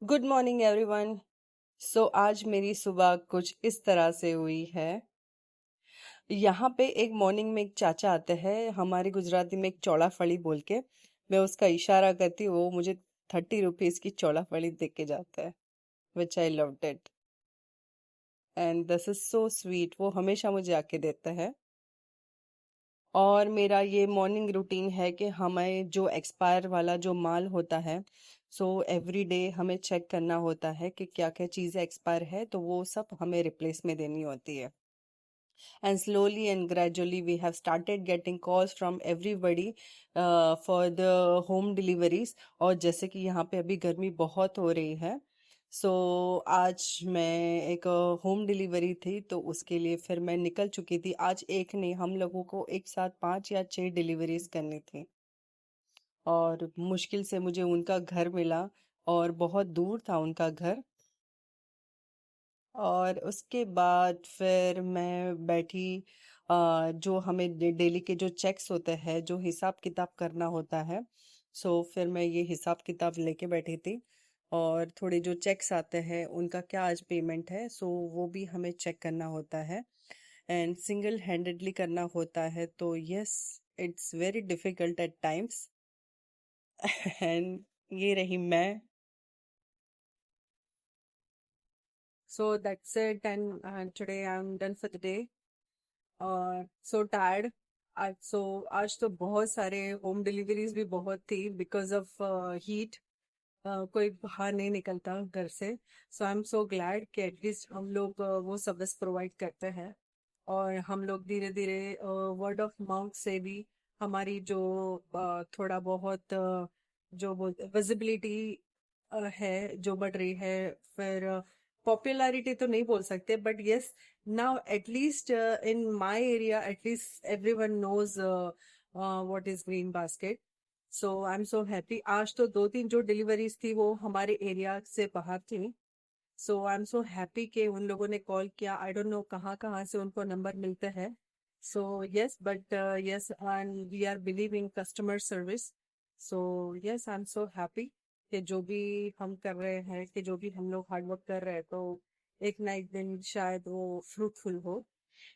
Good morning everyone. आज मेरी सुबह कुछ इस तरह से हुई है। यहाँ पे एक मॉर्निंग में एक चाचा आते हैं, हमारी गुजराती में एक चौड़ा फली बोल के। मैं उसका इशारा करती हूँ, वो मुझे 30 रुपीज की चौड़ा फली दे के जाता है, which I loved it and this is so sweet. वो हमेशा मुझे आके देता है। और मेरा ये मॉर्निंग रूटीन है कि हमें जो एक्सपायर वाला जो माल होता है, एवरी डे हमें चेक करना होता है कि क्या क्या चीज़ें एक्सपायर है, तो वो सब हमें रिप्लेस में देनी होती है। And slowly and gradually we have started getting calls from everybody for the home deliveries। और जैसे कि यहाँ पे अभी गर्मी बहुत हो रही है, आज मैं एक होम डिलीवरी थी, तो उसके लिए फिर मैं निकल चुकी थी। आज एक नहीं, हम लोगों को एक साथ 5 या 6 डिलीवरीज करनी थी और मुश्किल से मुझे उनका घर मिला और बहुत दूर था उनका घर। और उसके बाद फिर मैं बैठी। जो हमें डेली के जो चेक्स होते हैं, जो हिसाब किताब करना होता है, फिर मैं ये हिसाब किताब लेके बैठी थी। और थोड़े जो चेक्स आते हैं उनका क्या आज पेमेंट है, वो भी हमें चेक करना होता है एंड सिंगल हैंडेडली करना होता है। तो yes, it's very difficult at times and ये रही मैं। That's it, and today I'm done for the day। और सो टायर्ड। आज तो बहुत सारे होम डिलीवरीज भी बहुत थी बिकॉज ऑफ हीट। कोई बाहर नहीं निकलता घर से। आई एम सो ग्लैड कि एटलीस्ट हम लोग वो सर्विस प्रोवाइड करते हैं। और हम लोग धीरे धीरे वर्ड ऑफ माउथ से भी हमारी जो थोड़ा बहुत जो बोलते विजिबिलिटी है जो बढ़ रही है। फिर पॉपुलैरिटी तो नहीं बोल सकते, but yes, now at least in my area at least everyone knows what is green basket. I am so happy. आज तो 2-3 जो डिलीवरीज थी वो हमारे एरिया से बाहर थी। आई एम सो हैप्पी कि उन लोगों ने कॉल किया। आई डोंट नो कहाँ कहाँ से उनको नंबर मिलते हैं। Yes, but yes, and we are believing customer service. Yes, I am so happy कि जो भी हम कर रहे हैं, कि जो भी हम लोग हार्ड वर्क कर रहे हैं, तो एक ना एक दिन शायद वो फ्रूटफुल हो।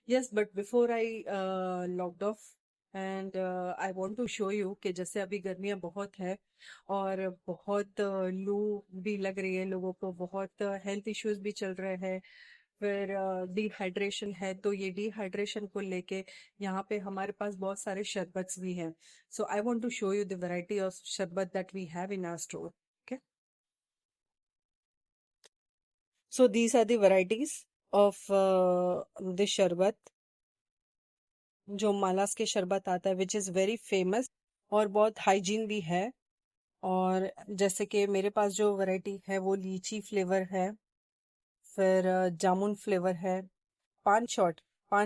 Yes, but before I locked off and I want to show you कि जैसे अभी गर्मियाँ बहुत है और बहुत लू भी लग रही है, लोगों को बहुत हेल्थ इश्यूज भी चल रहे हैं। फिर डिहाइड्रेशन है, तो ये डिहाइड्रेशन को लेके यहाँ पे हमारे पास बहुत सारे शरबत्स भी हैं। I want to show you the variety of sharbat that we have in our store. Okay, these are the varieties of the sharbat. जो मालास के शरबत आता है, विच इज़ वेरी फेमस और बहुत हाइजीन भी है। और जैसे कि मेरे पास जो वैरायटी है वो लीची फ्लेवर है, फिर जामुन फ्लेवर है। पान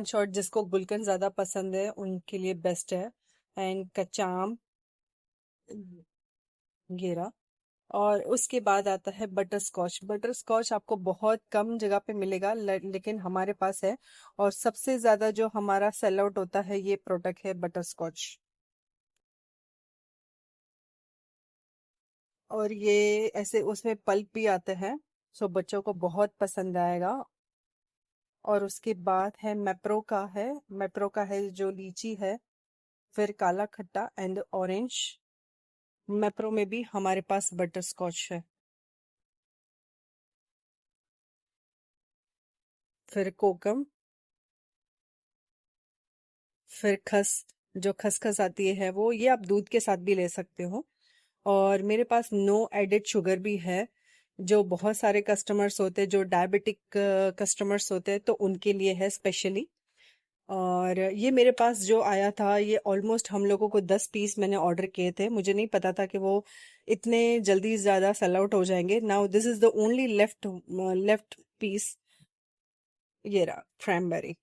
शॉट जिसको गुलकंद ज़्यादा पसंद है उनके लिए बेस्ट है। एंड कच्चा आम, घेरा। और उसके बाद आता है बटर स्कॉच। बटर स्कॉच आपको बहुत कम जगह पे मिलेगा, लेकिन हमारे पास है। और सबसे ज़्यादा जो हमारा सेल आउट होता है ये प्रोडक्ट है बटर स्कॉच। और ये ऐसे उसमें पल्प भी आते हैं, बच्चों को बहुत पसंद आएगा। और उसके बाद है मेप्रो का है जो लीची है। फिर काला खट्टा एंड ऑरेंज। मेप्रो में भी हमारे पास बटर स्कॉच है। फिर कोकम। फिर जो खसखस आती है वो, ये आप दूध के साथ भी ले सकते हो। और मेरे पास नो एडेड शुगर भी है। जो बहुत सारे कस्टमर्स होते हैं, जो डायबिटिक कस्टमर्स होते हैं, तो उनके लिए है स्पेशली। और ये मेरे पास जो आया था, ये ऑलमोस्ट हम लोगों को 10 पीस मैंने ऑर्डर किए थे। मुझे नहीं पता था कि वो इतने जल्दी ज़्यादा सेल आउट हो जाएंगे। Now this is the only left piece. ये रहा क्रैनबेरी।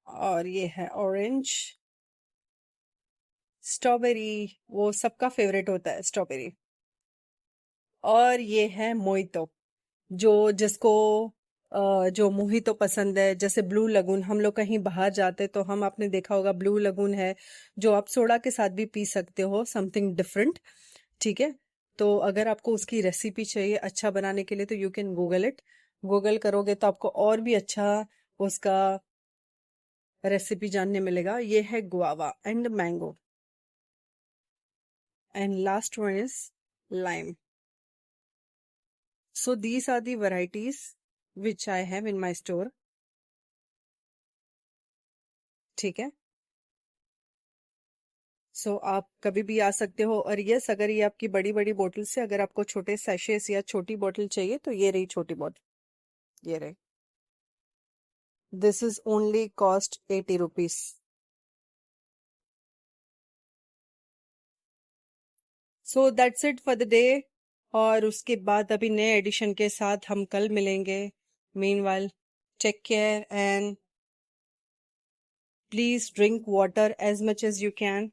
और ये है ऑरेंज। स्ट्रॉबेरी, वो सबका फेवरेट होता है स्ट्रॉबेरी। और ये है मोहितो। जो जिसको जो मोहितो पसंद है, जैसे ब्लू लगून, हम लोग कहीं बाहर जाते तो हम आपने देखा होगा ब्लू लगून है, जो आप सोडा के साथ भी पी सकते हो, समथिंग डिफरेंट। ठीक है, तो अगर आपको उसकी रेसिपी चाहिए अच्छा बनाने के लिए तो you can Google it. Google करोगे तो आपको और भी अच्छा उसका रेसिपी जानने मिलेगा। ये है guava and mango, and last one is lime. So these are the varieties which I have in my store. ठीक है, सो आप कभी भी आ सकते हो। और यस, अगर ये आपकी बड़ी बड़ी बोतल से, अगर आपको छोटे सैशेस या छोटी बोतल चाहिए तो ये रही छोटी बोतल, ये रही। This is only cost 80 rupees. So that's it for the day. और उसके बाद अभी नए एडिशन के साथ हम कल मिलेंगे। Meanwhile, take care and please drink water as much as you can.